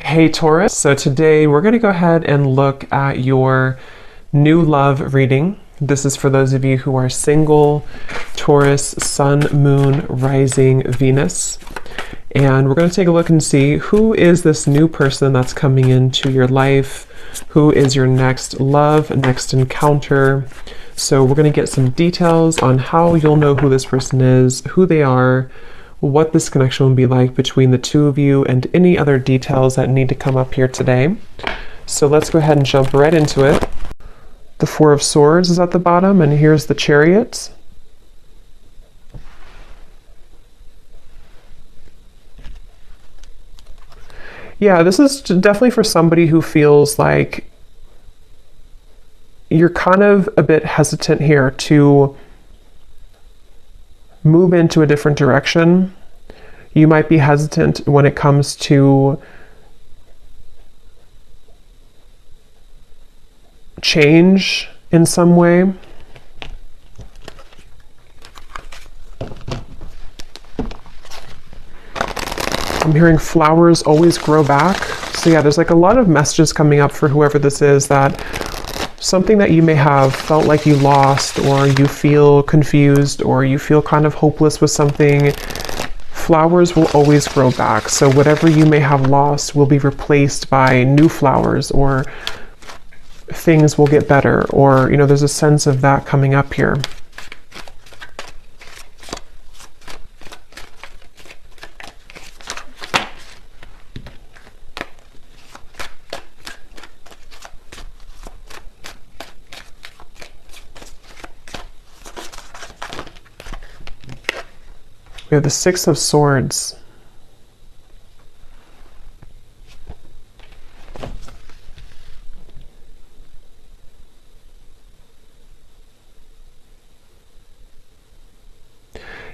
Hey Taurus, so today we're going to go ahead and look at your new love reading. This is for those of you who are single, Taurus, Sun, Moon, Rising, Venus. And we're going to take a look and see who is this new person that's coming into your life, who is your next love, next encounter. So we're going to get some details on how you'll know who this person is, who they are, what this connection will be like between the two of you, and any other details that need to come up here today. So let's go ahead and jump right into it. The Four of Swords is at the bottom, and here's the Chariot. Yeah, this is definitely for somebody who feels like you're kind of a bit hesitant here to move into a different direction. You might be hesitant when it comes to change in some way. I'm hearing flowers always grow back. So yeah, there's like a lot of messages coming up for whoever this is, that something that you may have felt like you lost, or you feel confused, or you feel kind of hopeless with something, flowers will always grow back. So whatever you may have lost will be replaced by new flowers, or things will get better, or, you know, there's a sense of that coming up here. We have the Six of Swords.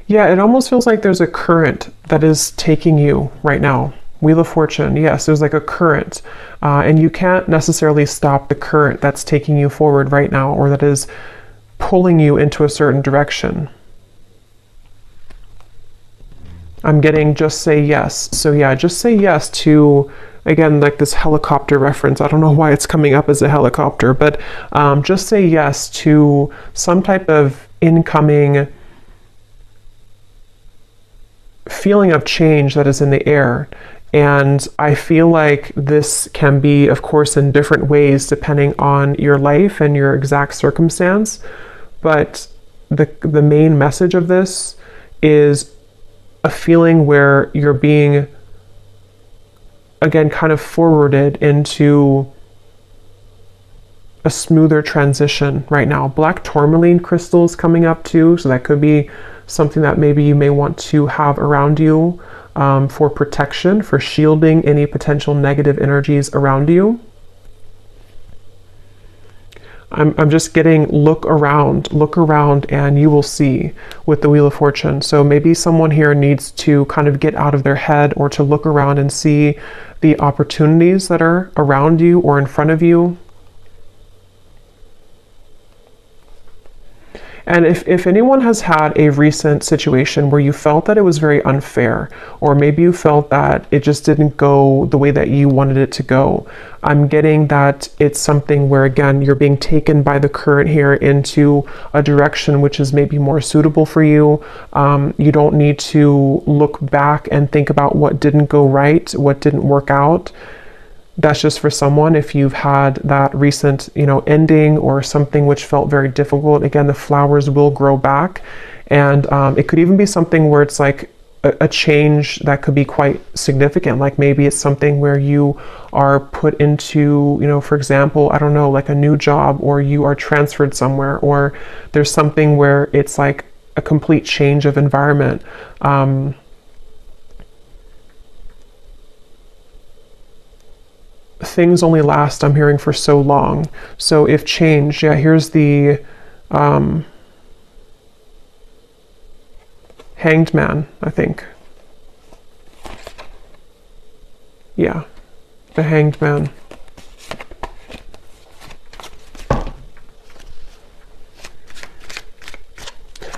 Yeah, it almost feels like there's a current that is taking you right now. Wheel of Fortune, yes, there's like a current. And you can't necessarily stop the current that's taking you forward right now, or that is pulling you into a certain direction. I'm getting just say yes. So yeah, just say yes to, again, like this helicopter reference. I don't know why it's coming up as a helicopter, but just say yes to some type of incoming feeling of change that is in the air. And I feel like this can be, of course, in different ways depending on your life and your exact circumstance. But the main message of this is a feeling where you're being, again, kind of forwarded into a smoother transition right now. Black tourmaline crystal is coming up too, so that could be something that maybe you may want to have around you for protection, for shielding any potential negative energies around you. I'm just getting look around, and you will see with the Wheel of Fortune. So maybe someone here needs to kind of get out of their head, or to look around and see the opportunities that are around you or in front of you. And if anyone has had a recent situation where you felt that it was very unfair, or maybe you felt that it just didn't go the way that you wanted it to go, I'm getting that it's something where, again, you're being taken by the current here into a direction which is maybe more suitable for you. You don't need to look back and think about what didn't go right, what didn't work out. That's just for someone. If you've had that recent, ending, or something which felt very difficult, again, the flowers will grow back. And it could even be something where it's like a change that could be quite significant. Like maybe it's something where you are put into, for example, I don't know, like a new job, or you are transferred somewhere, or there's something where it's like a complete change of environment. Things only last, I'm hearing, for so long. So if change, yeah, here's the Hanged Man, I think. Yeah, the Hanged Man.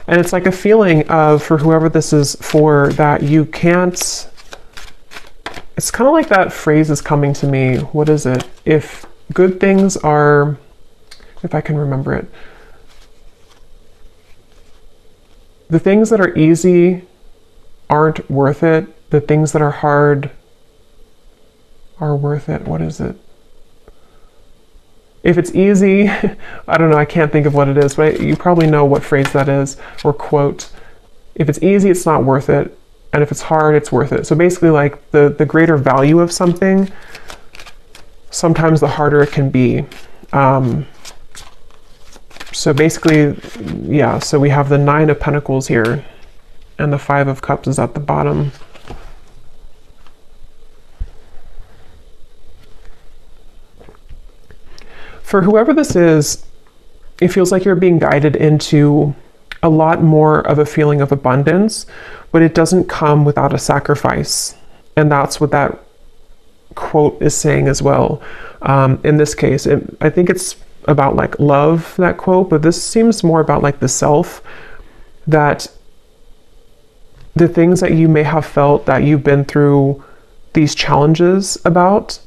And it's like a feeling of, for whoever this is for, that you can't, It's kind of like that phrase is coming to me. What is it? If good things are, if I can remember it, the things that are easy aren't worth it. The things that are hard are worth it. What is it? If it's easy, I don't know, I can't think of what it is, but you probably know what phrase that is, or quote. If it's easy, it's not worth it. And if it's hard, it's worth it. So basically, like the greater value of something, sometimes the harder it can be. So basically, yeah, so we have the 9 of Pentacles here, and the 5 of Cups is at the bottom. For whoever this is, it feels like you're being guided into a lot more of a feeling of abundance, but it doesn't come without a sacrifice. And that's what that quote is saying as well. In this case, I think it's about like love, that quote, but this seems more about like the self, that the things that you may have felt that you've been through these challenges about,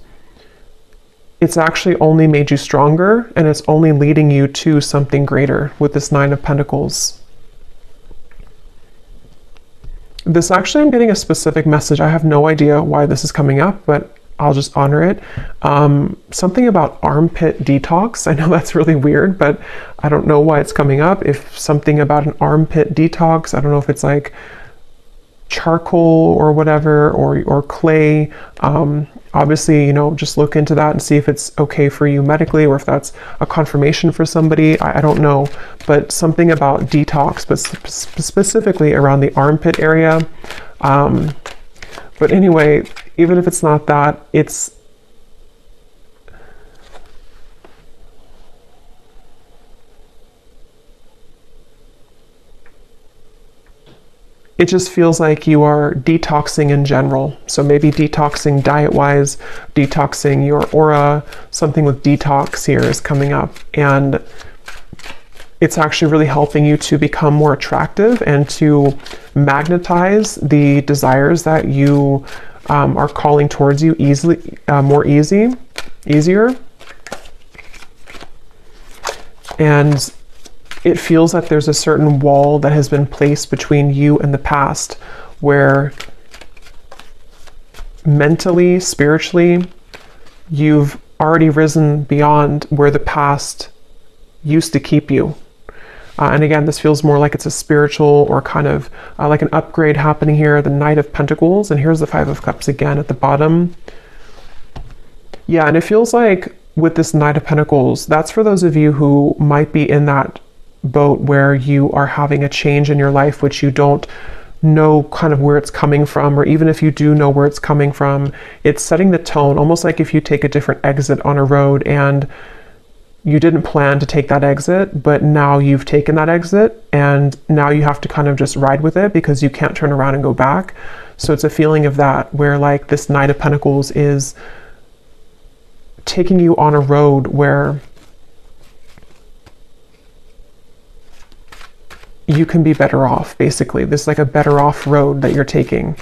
it's actually only made you stronger, and it's only leading you to something greater with this 9 of Pentacles. This actually, I'm getting a specific message. I have no idea why this is coming up, but I'll just honor it. Something about armpit detox. I know that's really weird, but I don't know why it's coming up. If something about an armpit detox, I don't know if it's like charcoal or whatever, or clay. Obviously, you know, just look into that and see if it's okay for you medically, or if that's a confirmation for somebody. I don't know, but something about detox, but specifically around the armpit area. But anyway, even if it's not that, it just feels like you are detoxing in general. So maybe detoxing diet-wise, detoxing your aura, something with detox here is coming up. And it's actually really helping you to become more attractive and to magnetize the desires that you are calling towards you easily, easier. And it feels like there's a certain wall that has been placed between you and the past, where mentally, spiritually, you've already risen beyond where the past used to keep you. And again, this feels more like it's a spiritual or kind of like an upgrade happening here. The Knight of Pentacles, and here's the 5 of Cups again at the bottom. Yeah, and it feels like with this Knight of Pentacles, that's for those of you who might be in that boat where you are having a change in your life, which you don't know kind of where it's coming from, or even if you do know where it's coming from, it's setting the tone, almost like if you take a different exit on a road and you didn't plan to take that exit, but now you've taken that exit, and now you have to kind of just ride with it because you can't turn around and go back. So it's a feeling of that, where like this Knight of Pentacles is taking you on a road where you can be better off, basically. This is like a better off road that you're taking.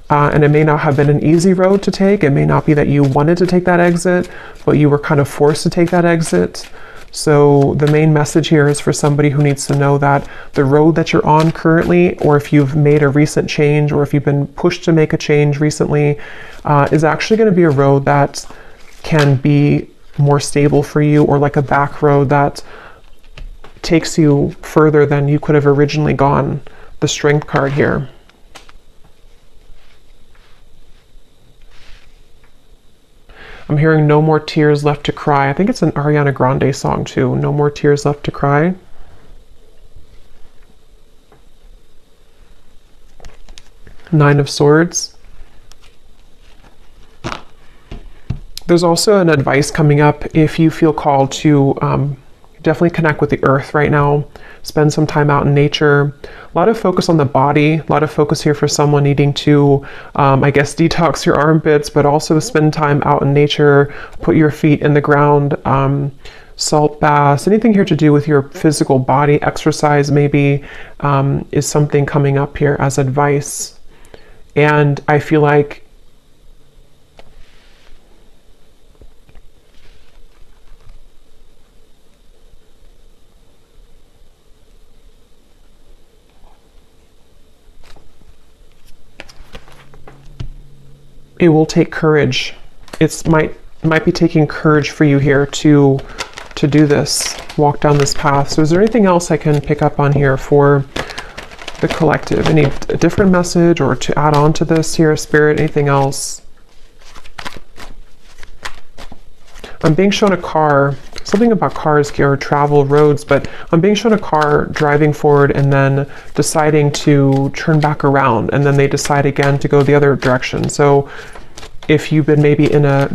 And it may not have been an easy road to take. It may not be that you wanted to take that exit, but you were kind of forced to take that exit. So the main message here is for somebody who needs to know that the road that you're on currently, or if you've made a recent change, or if you've been pushed to make a change recently, is actually going to be a road that can be more stable for you, or like a back road that takes you further than you could have originally gone. The Strength card here. I'm hearing No More Tears Left to Cry. I think it's an Ariana Grande song too. No More Tears Left to Cry. Nine of Swords. There's also an advice coming up if you feel called to definitely connect with the earth right now. Spend some time out in nature. A lot of focus on the body. A lot of focus here for someone needing to, I guess, detox your armpits, but also spend time out in nature. Put your feet in the ground. Salt baths. Anything here to do with your physical body. Exercise maybe is something coming up here as advice. And I feel like it will take courage. It might be taking courage for you here to do this, walk down this path. So is there anything else I can pick up on here for the collective? Any different message or to add on to this here, Spirit? Anything else? I'm being shown a car, something about cars here, or travel, roads, but I'm being shown a car driving forward and then deciding to turn back around, and then they decide again to go the other direction. So if you've been maybe in a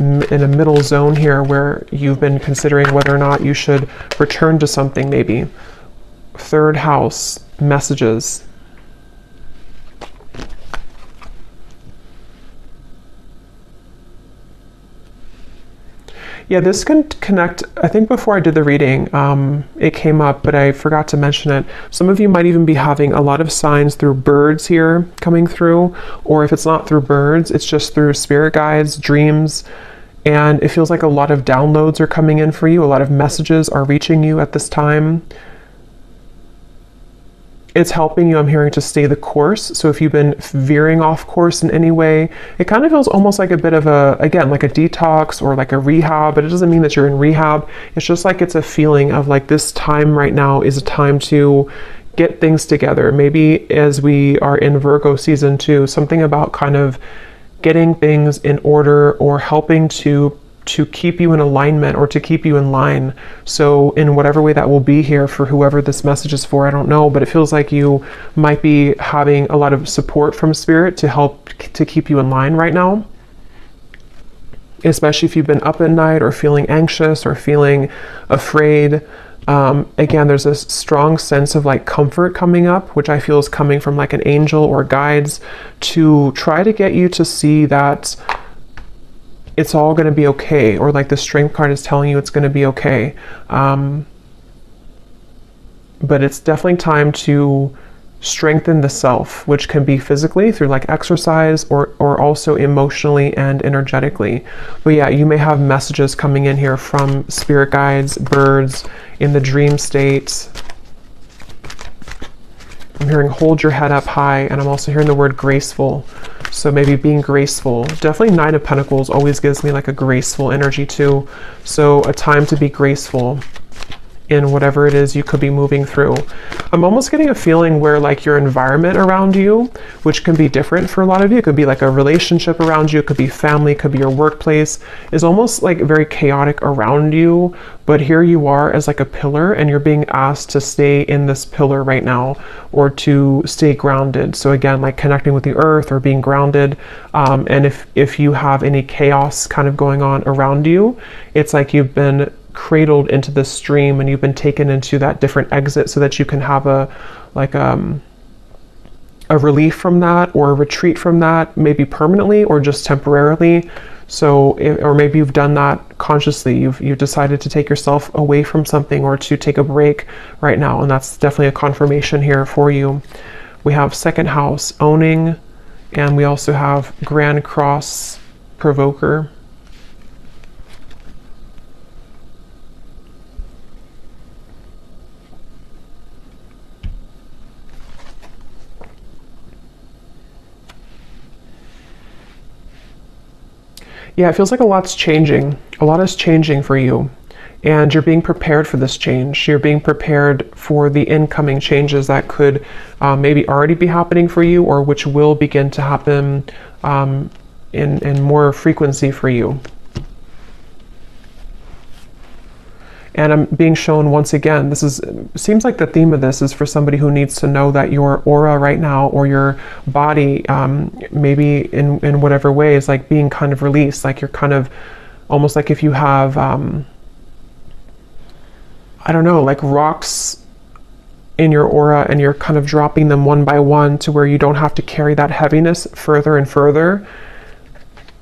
middle zone here where you've been considering whether or not you should return to something, maybe. Third house, messages. Yeah, this can connect. I think before I did the reading, it came up, but I forgot to mention it. Some of you might even be having a lot of signs through birds here coming through, or if it's not through birds, it's just through spirit guides, dreams, and it feels like a lot of downloads are coming in for you. A lot of messages are reaching you at this time. It's helping you, I'm hearing, to stay the course. So if you've been veering off course in any way, it kind of feels almost like a bit of a, again, like a detox or like a rehab, but it doesn't mean that you're in rehab. It's just like it's a feeling of like this time right now is a time to get things together. Maybe as we are in Virgo season 2, something about kind of getting things in order or helping to keep you in alignment or to keep you in line. So in whatever way that will be here for whoever this message is for, I don't know, but it feels like you might be having a lot of support from Spirit to help to keep you in line right now. Especially if you've been up at night or feeling anxious or feeling afraid. Again, there's a strong sense of like comfort coming up, which I feel is coming from like an angel or guides to try to get you to see that it's all going to be okay, or like the Strength card is telling you it's going to be okay. But it's definitely time to strengthen the self, which can be physically through like exercise or also emotionally and energetically. But yeah, you may have messages coming in here from spirit guides, birds, in the dream state. I'm hearing hold your head up high, and I'm also hearing the word graceful. So maybe being graceful. Definitely Nine of Pentacles always gives me like a graceful energy too. So a time to be graceful in whatever it is you could be moving through. I'm almost getting a feeling where like your environment around you, which can be different for a lot of you, it could be like a relationship around you, it could be family, it could be your workplace, is almost like very chaotic around you. But here you are as like a pillar, and you're being asked to stay in this pillar right now, or to stay grounded. So again, like connecting with the earth or being grounded. And if you have any chaos kind of going on around you, it's like you've been cradled into the stream and you've been taken into that different exit so that you can have a relief from that, or a retreat from that, maybe permanently or just temporarily. So, or maybe you've done that consciously. You've decided to take yourself away from something or to take a break right now, and that's definitely a confirmation here for you. We have second house, owning, and we also have Grand Cross, provoker. Yeah, it feels like a lot's changing. A lot is changing for you, and you're being prepared for this change. You're being prepared for the incoming changes that could maybe already be happening for you, or which will begin to happen in more frequency for you. And I'm being shown once again, seems like the theme of this is for somebody who needs to know that your aura right now, or your body, maybe in whatever way, is like being kind of released. Like you're kind of, almost like if you have, I don't know, like rocks in your aura, and you're kind of dropping them one by one to where you don't have to carry that heaviness further and further.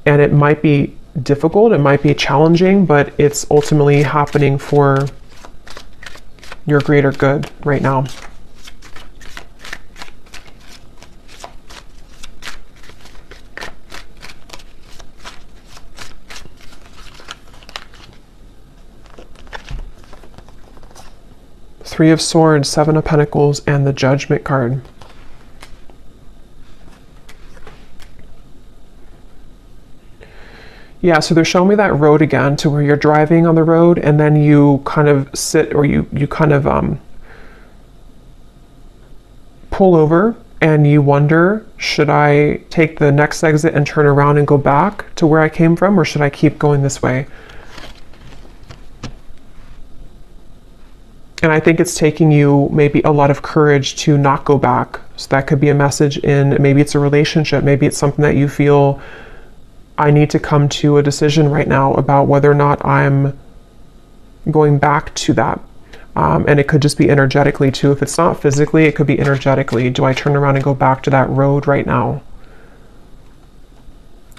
And it might be difficult, it might be challenging, but it's ultimately happening for your greater good right now. Three of Swords, Seven of Pentacles, and the Judgment card. Yeah, so they're showing me that road again, to where you're driving on the road and then you kind of sit, or you kind of pull over and you wonder, should I take the next exit and turn around and go back to where I came from, or should I keep going this way? And I think it's taking you maybe a lot of courage to not go back. So that could be a message in, maybe it's a relationship, maybe it's something that you feel, I need to come to a decision right now about whether or not I'm going back to that. And it could just be energetically too. If it's not physically, it could be energetically. Do I turn around and go back to that road right now?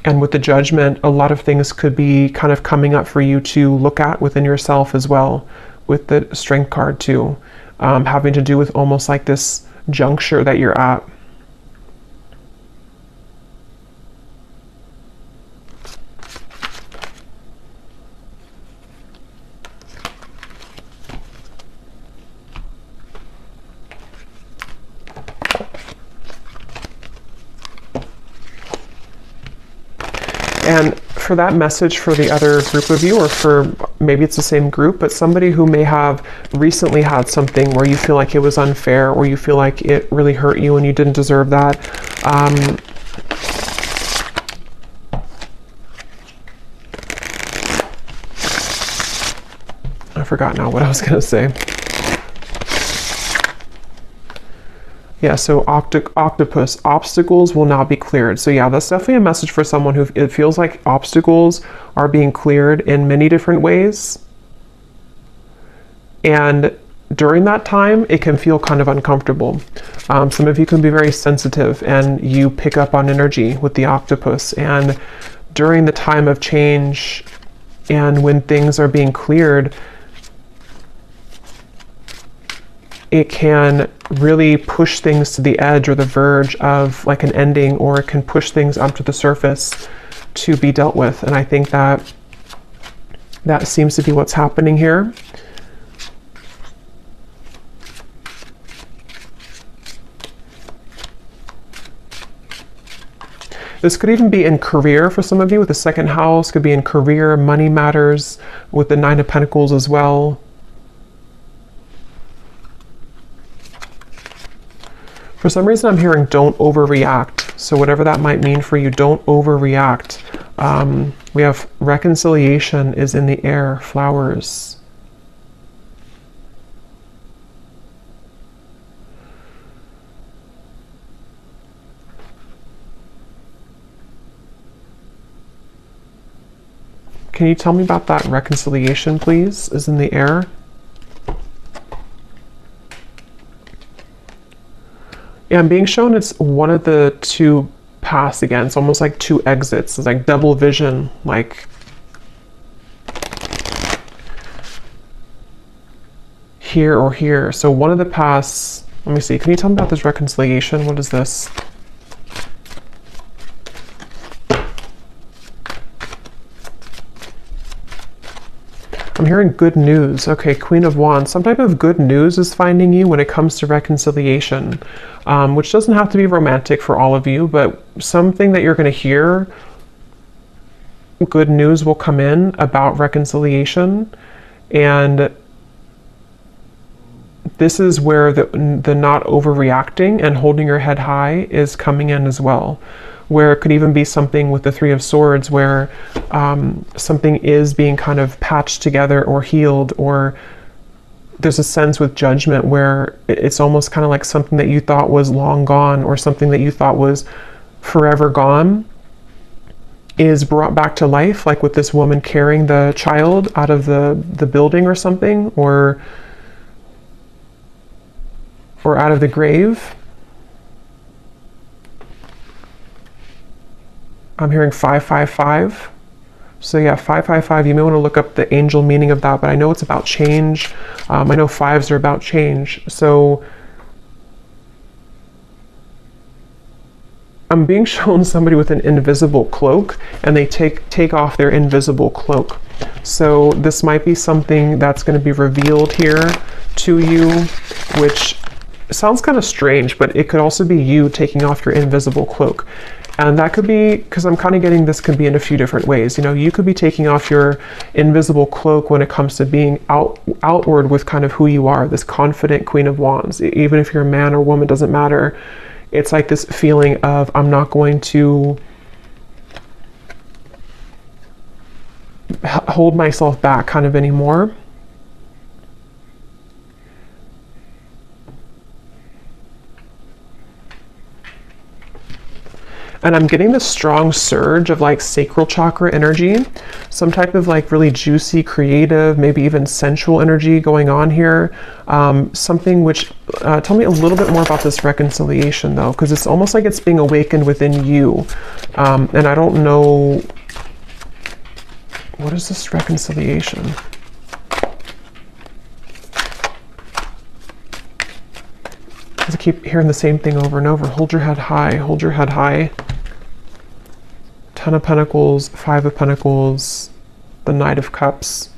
And with the Judgment, a lot of things could be kind of coming up for you to look at within yourself as well, with the Strength card too, having to do with almost like this juncture that you're at. And for that message for the other group of you, or for maybe it's the same group, but somebody who may have recently had something where you feel like it was unfair, or you feel like it really hurt you and you didn't deserve that. I forgot now what I was going to say. Yeah, so octopus, obstacles will now be cleared. So yeah, that's definitely a message for someone who it feels like obstacles are being cleared in many different ways. And during that time, it can feel kind of uncomfortable. Some of you can be very sensitive and you pick up on energy with the octopus. And during the time of change and when things are being cleared, it can really push things to the edge or the verge of like an ending, or it can push things up to the surface to be dealt with. And I think that that seems to be what's happening here. This could even be in career for some of you with the second house, could be in career, money matters, with the Nine of Pentacles as well. For some reason, I'm hearing don't overreact. So whatever that might mean for you, don't overreact. We have reconciliation is in the air, flowers. Can you tell me about that reconciliation, please, is in the air? Yeah, I'm being shown it's one of the two paths again. It's almost like two exits. It's like double vision, like here or here. So one of the paths, let me see, can you tell me about this reconciliation? What is this? I'm hearing good news. Okay, Queen of Wands. Some type of good news is finding you when it comes to reconciliation, which doesn't have to be romantic for all of you, but something that you're going to hear, good news will come in about reconciliation. And this is where the not overreacting and holding your head high is coming in as well. Where it could even be something with the Three of Swords where something is being kind of patched together or healed, or there's a sense with Judgment where it's almost kind of like something that you thought was long gone, or something that you thought was forever gone is brought back to life, like with this woman carrying the child out of the building or something, or out of the grave. I'm hearing 555. So yeah, 555, you may want to look up the angel meaning of that, but I know it's about change. I know fives are about change. So I'm being shown somebody with an invisible cloak, and they take off their invisible cloak. So this might be something that's going to be revealed here to you, which sounds kind of strange, but it could also be you taking off your invisible cloak. And that could be, because I'm kind of getting this could be in a few different ways. You know, you could be taking off your invisible cloak when it comes to being outward with kind of who you are, this confident Queen of Wands. Even if you're a man or woman, doesn't matter. It's like this feeling of, I'm not going to hold myself back kind of anymore. And I'm getting this strong surge of like sacral chakra energy, some type of like really juicy, creative, maybe even sensual energy going on here. Something which, tell me a little bit more about this reconciliation though, because it's almost like it's being awakened within you. And I don't know, what is this reconciliation? I keep hearing the same thing over and over. Hold your head high, hold your head high. 10 of Pentacles, 5 of Pentacles, the Knight of Cups.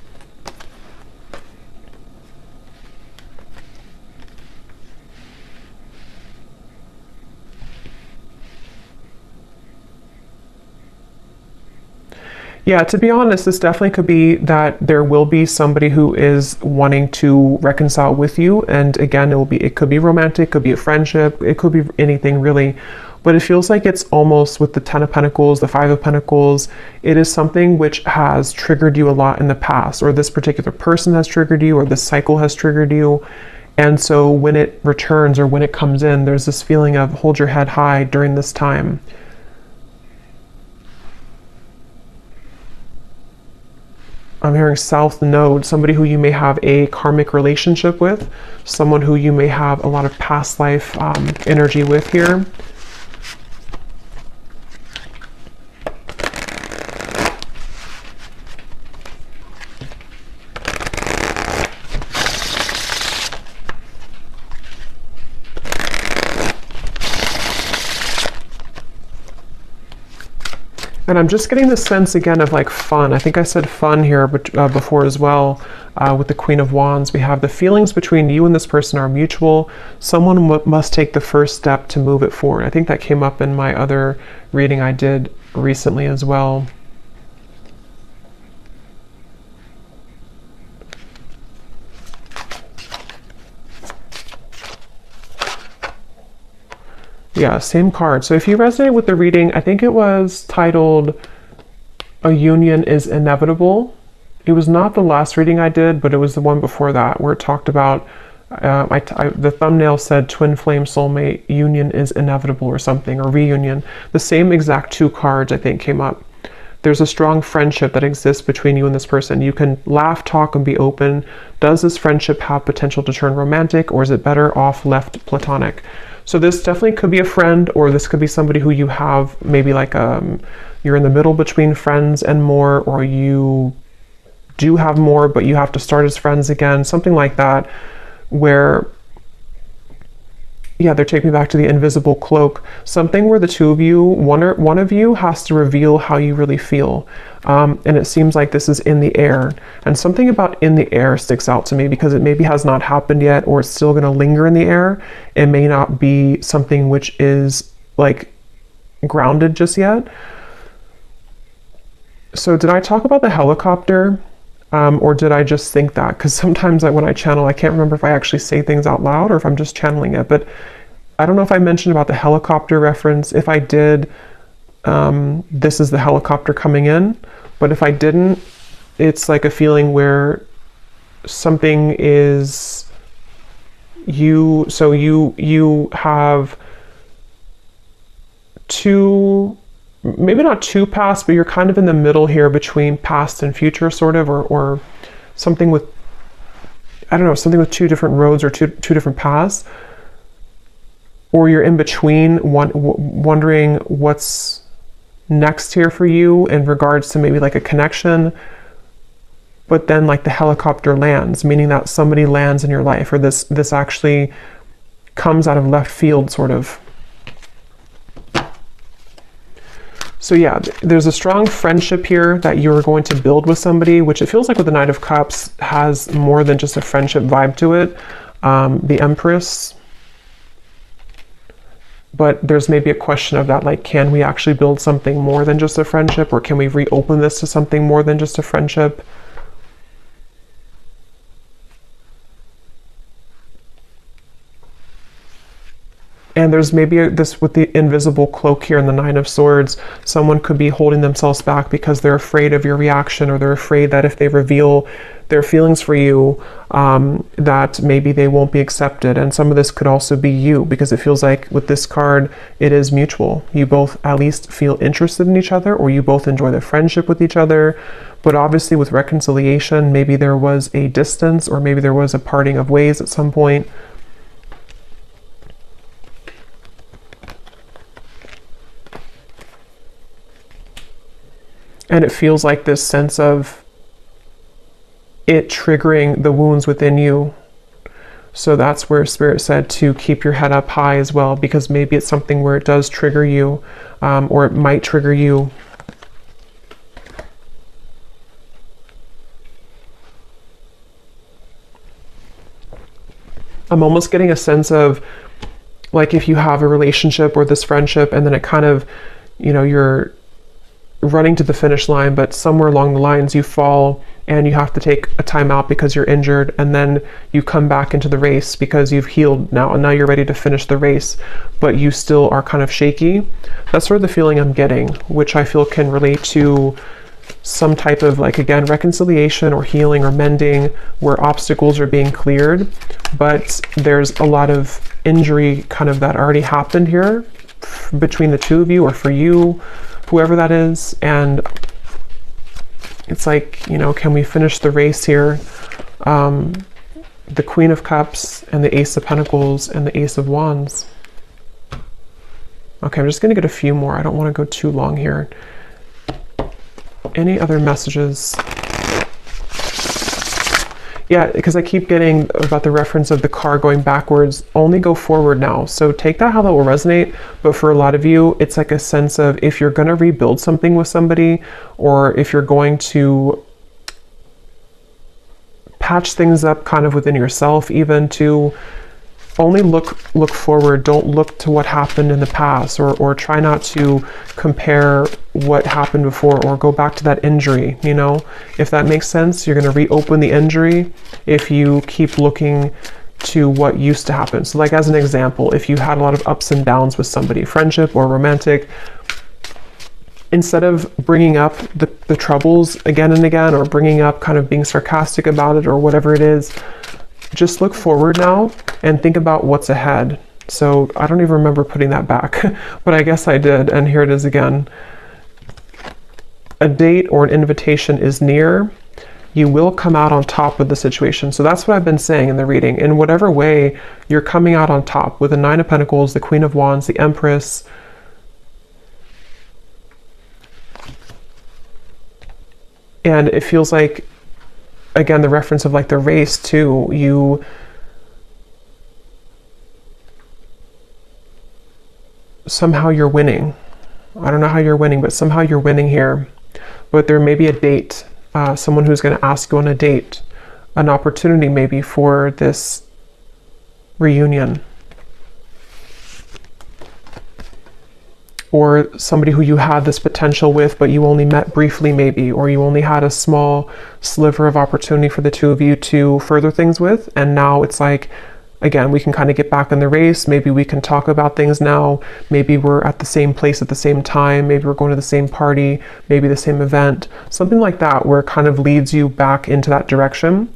Yeah, to be honest, this definitely could be that there will be somebody who is wanting to reconcile with you. And again, it could be romantic, could be a friendship, it could be anything really. But it feels like it's almost with the 10 of Pentacles, the 5 of Pentacles, it is something which has triggered you a lot in the past, or this particular person has triggered you, or this cycle has triggered you. And so when it returns or when it comes in, there's this feeling of hold your head high during this time. I'm hearing South Node, somebody who you may have a karmic relationship with, someone who you may have a lot of past life energy with here. And I'm just getting the sense again of like fun. I think I said fun here before as well. With the Queen of Wands, we have the feelings between you and this person are mutual. Someone must take the first step to move it forward. I think that came up in my other reading I did recently as well. Yeah, same card. So if you resonate with the reading, I think it was titled A Union is Inevitable. It was not the last reading I did, but it was the one before that where it talked about, the thumbnail said twin flame soulmate, union is inevitable or something, or reunion. The same exact two cards I think came up. There's a strong friendship that exists between you and this person. You can laugh, talk, and be open. Does this friendship have potential to turn romantic, or is it better off left platonic? So this definitely could be a friend, or this could be somebody who you have maybe like you're in the middle between friends and more, or you do have more, but you have to start as friends again, something like that, where, yeah, they're taking me back to the invisible cloak, something where the two of you, one of you has to reveal how you really feel. And it seems like this is in the air, and something about in the air sticks out to me because it maybe has not happened yet, or it's still going to linger in the air. It may not be something which is like grounded just yet. So did I talk about the helicopter? Or did I just think that? Because sometimes when I channel, I can't remember if I actually say things out loud or if I'm just channeling it. But I don't know if I mentioned about the helicopter reference. If I did, this is the helicopter coming in. But if I didn't, it's like a feeling where something is you. So you have two, maybe not two paths, but you're kind of in the middle here between past and future, sort of, or something with, I don't know, something with two different roads or two different paths, or you're in between, wondering what's next here for you in regards to maybe like a connection, but then like the helicopter lands, meaning that somebody lands in your life, or this actually comes out of left field, sort of. So yeah, there's a strong friendship here that you're going to build with somebody, which it feels like with the Knight of Cups has more than just a friendship vibe to it. The Empress, But there's maybe a question of that, like, can we actually build something more than just a friendship, or can we reopen this to something more than just a friendship? And there's maybe this with the invisible cloak here in the Nine of Swords. Someone could be holding themselves back because they're afraid of your reaction, or they're afraid that if they reveal their feelings for you, that maybe they won't be accepted. And some of this could also be you, because it feels like with this card, it is mutual. You both at least feel interested in each other, or you both enjoy the friendship with each other. But obviously with reconciliation, maybe there was a distance, or maybe there was a parting of ways at some point. And it feels like this sense of it triggering the wounds within you. So that's where Spirit said to keep your head up high as well, because maybe it's something where it does trigger you, or it might trigger you. I'm almost getting a sense of, like, if you have a relationship or this friendship, and then it kind of, you know, you're running to the finish line, but somewhere along the lines you fall and you have to take a time out because you're injured, and then you come back into the race because you've healed now, and now you're ready to finish the race, but you still are kind of shaky. That's sort of the feeling I'm getting, which I feel can relate to some type of, like, again, reconciliation or healing or mending, where obstacles are being cleared, but there's a lot of injury kind of that already happened here between the two of you, or for you, whoever that is. And it's like, you know, can we finish the race here? The Queen of Cups and the Ace of Pentacles and the Ace of Wands. Okay, I'm just going to get a few more. I don't want to go too long here. Any other messages? Yeah, because I keep getting about the reference of the car going backwards. Only go forward now. So take that how that will resonate. But for a lot of you, it's like a sense of, if you're going to rebuild something with somebody, or if you're going to patch things up kind of within yourself, even, to only look forward. Don't look to what happened in the past, or try not to compare what happened before, or go back to that injury, you know, if that makes sense. You're going to reopen the injury if you keep looking to what used to happen. So, like, as an example, if you had a lot of ups and downs with somebody, friendship or romantic, instead of bringing up the troubles again and again, or bringing up kind of being sarcastic about it or whatever it is, just look forward now and think about what's ahead. So I don't even remember putting that back, but I guess I did. And here it is again. A date or an invitation is near. You will come out on top of the situation. So that's what I've been saying in the reading. In whatever way, you're coming out on top with the Nine of Pentacles, the Queen of Wands, the Empress. And it feels like, again, the reference of, like, the race too. Somehow you're winning. I don't know how you're winning, but somehow you're winning here. But there may be a date, someone who's going to ask you on a date, an opportunity maybe for this reunion. Or somebody who you had this potential with, but you only met briefly maybe, or you only had a small sliver of opportunity for the two of you to further things with. And now it's like, again, we can kind of get back in the race. Maybe we can talk about things now. Maybe we're at the same place at the same time. Maybe we're going to the same party, maybe the same event, something like that, where it kind of leads you back into that direction.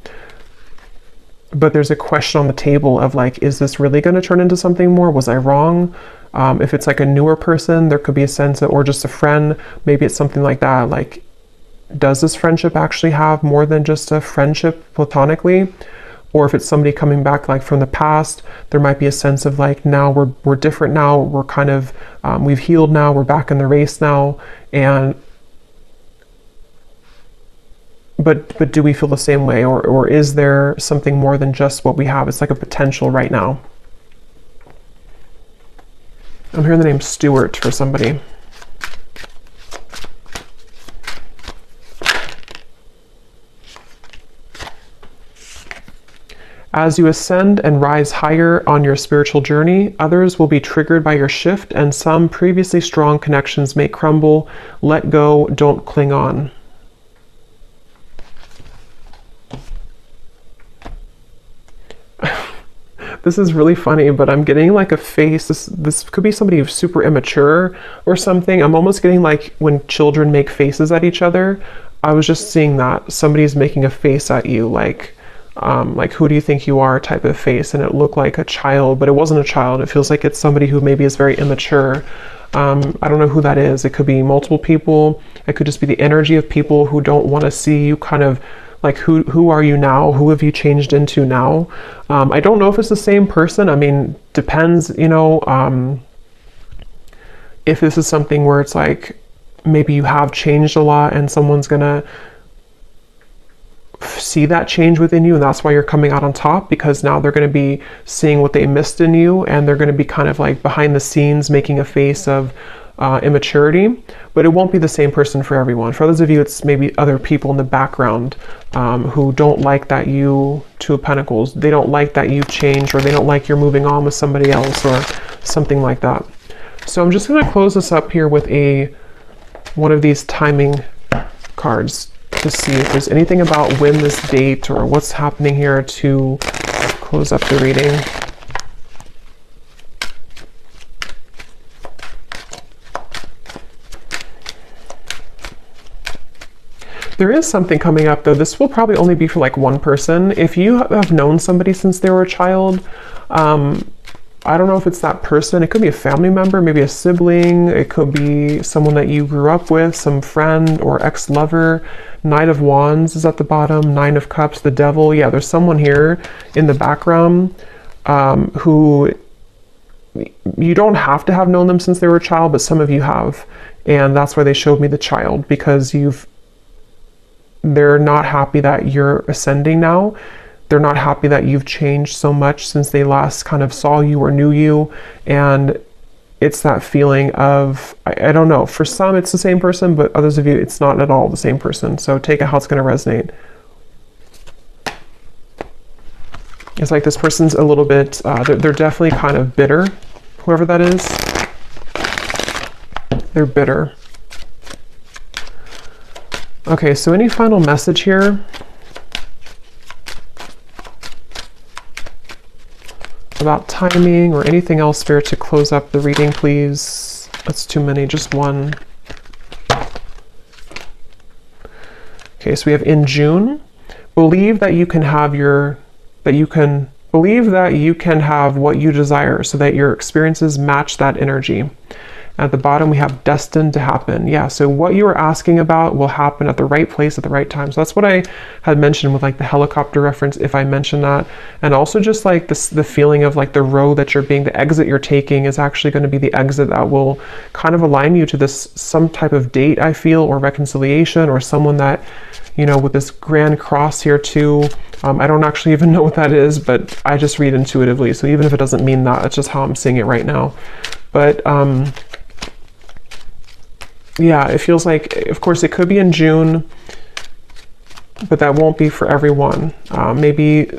But there's a question on the table of, like, is this really going to turn into something more? Was I wrong? If it's like a newer person, there could be a sense of, or just a friend, maybe it's something like that. Like, does this friendship actually have more than just a friendship platonically? Or if it's somebody coming back, like, from the past, there might be a sense of, like, now we're different now. We're kind of, we've healed now. We're back in the race now. But do we feel the same way? Or is there something more than just what we have? It's like a potential right now. I'm hearing the name Stuart for somebody. As you ascend and rise higher on your spiritual journey, others will be triggered by your shift, and some previously strong connections may crumble. Let go, don't cling on. This is really funny, but I'm getting like a face. This could be somebody who's super immature or something. I'm almost getting like when children make faces at each other. I was just seeing that somebody's making a face at you, like who do you think you are type of face, and it looked like a child, but it wasn't a child. It feels like it's somebody who maybe is very immature. I don't know who that is. It could be multiple people. It could just be the energy of people who don't want to see you kind of like, who are you now? Who have you changed into now? I don't know if it's the same person. I mean, depends, you know, if this is something where it's like, maybe you have changed a lot and someone's gonna see that change within you, and that's why you're coming out on top, because now they're going to be seeing what they missed in you, and they're going to be kind of like behind the scenes making a face of immaturity. But it won't be the same person for everyone. For others of you, it's maybe other people in the background who don't like that you, Two of Pentacles, they don't like that you've changed, or they don't like you're moving on with somebody else or something like that. So I'm just going to close this up here with one of these timing cards to see if there's anything about when this date or what's happening here to close up the reading. There is something coming up though. This will probably only be for like one person. If you have known somebody since they were a child, I don't know if it's that person. It could be a family member, maybe a sibling. It could be someone that you grew up with, some friend or ex-lover. Knight of Wands is at the bottom. Nine of Cups, the Devil. Yeah, there's someone here in the background who you don't have to have known them since they were a child, but some of you have. And that's why they showed me the child, because they're not happy that you're ascending now. They're not happy that you've changed so much since they last kind of saw you or knew you. And it's that feeling of, I don't know, for some it's the same person, but others of you, it's not at all the same person. So take it how it's going to resonate. It's like this person's a little bit, they're definitely kind of bitter, whoever that is. They're bitter. Okay, so any final message here? About timing or anything else, Spirit, to close up the reading, please. That's too many, just one. Okay, so we have in June. Believe that you can have believe that you can have what you desire so that your experiences match that energy. At the bottom, we have destined to happen. Yeah, so what you are asking about will happen at the right place at the right time. So that's what I had mentioned with like the helicopter reference, if I mentioned that. And also just like this, the feeling of like the road that the exit you're taking is actually going to be the exit that will kind of align you to this, some type of date, I feel, or reconciliation, or someone that, you know, with this grand cross here too. I don't actually even know what that is, but I just read intuitively. So even if it doesn't mean that, it's just how I'm seeing it right now. But, yeah, it feels like, of course, it could be in June, but that won't be for everyone. Maybe,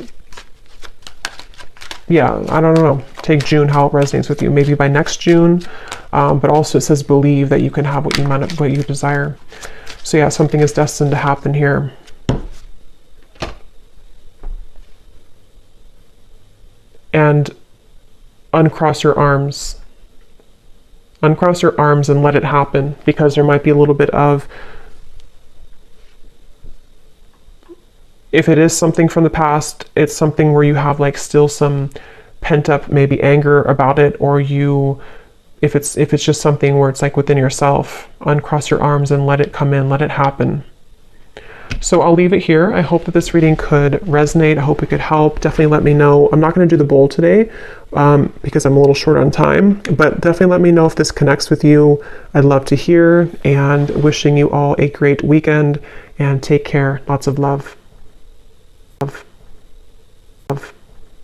yeah, I don't know. Take June, how it resonates with you. Maybe by next June, but also it says believe that you can have what you desire. So yeah, something is destined to happen here. And uncross your arms. Uncross your arms and let it happen, because there might be a little bit of, if it is something from the past, it's something where you have like still some pent up maybe anger about it, or if it's just something where it's like within yourself, uncross your arms and let it come in, let it happen. So I'll leave it here. I hope that this reading could resonate. I hope it could help. Definitely let me know. I'm not going to do the bowl today because I'm a little short on time, but definitely let me know if this connects with you. I'd love to hear, and wishing you all a great weekend, and take care. Lots of love. Love. Love.